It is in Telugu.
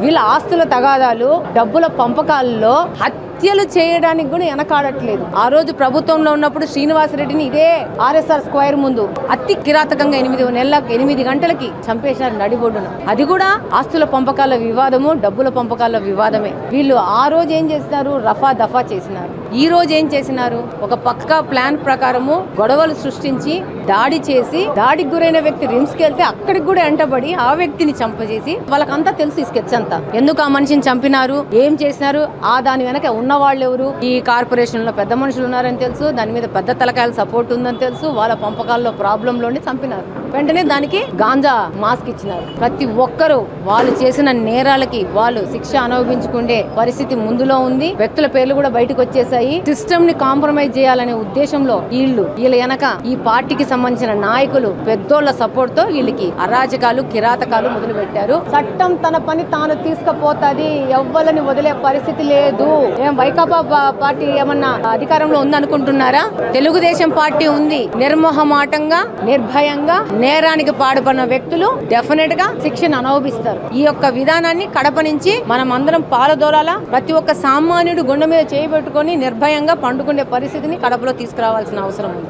వీళ్ళ ఆస్తుల తగాదాలు, డబ్బుల పంపకాలలో హత్యలు చేయడానికి కూడా వెనకాడట్లేదు. ఆ రోజు ప్రభుత్వంలో ఉన్నప్పుడు శ్రీనివాసరెడ్డిని ఇదే ఆర్ఎస్ఆర్ స్క్వేర్ ముందు అతి కిరాతకంగా 8 గంటలకి చంపేశారు నడిబొడ్డున. అది కూడా ఆస్తుల పంపకాల వివాదము, డబ్బుల పంపకాల వివాదమే. వీళ్ళు ఆ రోజు ఏం చేసినారు? రఫా దఫా చేసినారు. ఈ రోజు ఏం చేసినారు? ఒక పక్కా ప్లాన్ ప్రకారము గొడవలు సృష్టించి దాడి చేసి, దాడికి గురైన వ్యక్తి రిమ్స్ కి వెళ్తే అక్కడికి కూడా ఎంటబడి ఆ వ్యక్తిని చంపజేసి, వాళ్ళకంతా తెలుసు ఈ స్కెచ్ అంతా. ఎందుకు ఆ మనిషిని చంపినారు, ఏం చేసినారు, ఆ దాని వెనక ఉన్న వాళ్ళు ఎవరు, ఈ కార్పొరేషన్ లో పెద్ద మనుషులు ఉన్నారని తెలుసు, దాని మీద పెద్ద తలకాయల సపోర్ట్ ఉందని తెలుసు, వాళ్ళ పంపకాల్లో ప్రాబ్లంలోనే చంపినారు. వెంటనే దానికి గాంజా మాస్క్ ఇచ్చినారు. ప్రతి ఒక్కరూ వాళ్ళు చేసిన నేరాలకి వాళ్ళు శిక్ష అనుభవించుకునే పరిస్థితి ముందులో ఉంది. వ్యక్తుల పేర్లు కూడా బయటకు వచ్చేసాయి. సిస్టమ్ ని కాంప్రమైజ్ చేయాలనే ఉద్దేశంలో వీళ్ళ వెనక ఈ పార్టీకి సంబంధించిన నాయకులు పెద్దోళ్ల సపోర్ట్ తో వీళ్ళకి అరాచకాలు, కిరాతకాలు మొదలు పెట్టారు. చట్టం తన పని తాను తీసుకుపోతుంది, ఎవ్వలని వదిలే పరిస్థితి లేదు. ఏం వైకాపా పార్టీ ఏమన్నా అధికారంలో ఉందనుకుంటున్నారా? తెలుగుదేశం పార్టీ ఉంది. నిర్మోహమాటంగా, నిర్భయంగా నేరానికి పాడుపడిన వ్యక్తులు డెఫినెట్ గా శిక్షను అనుభవిస్తారు. ఈ యొక్క విధానాన్ని కడప నుంచి మనం అందరం పాలదోలాల, ప్రతి ఒక్క సామాన్యుడు గుండె మీద చేయబెట్టుకొని నిర్భయంగా పండుకునే పరిస్థితిని కడపలో తీసుకురావాల్సిన అవసరం ఉంది.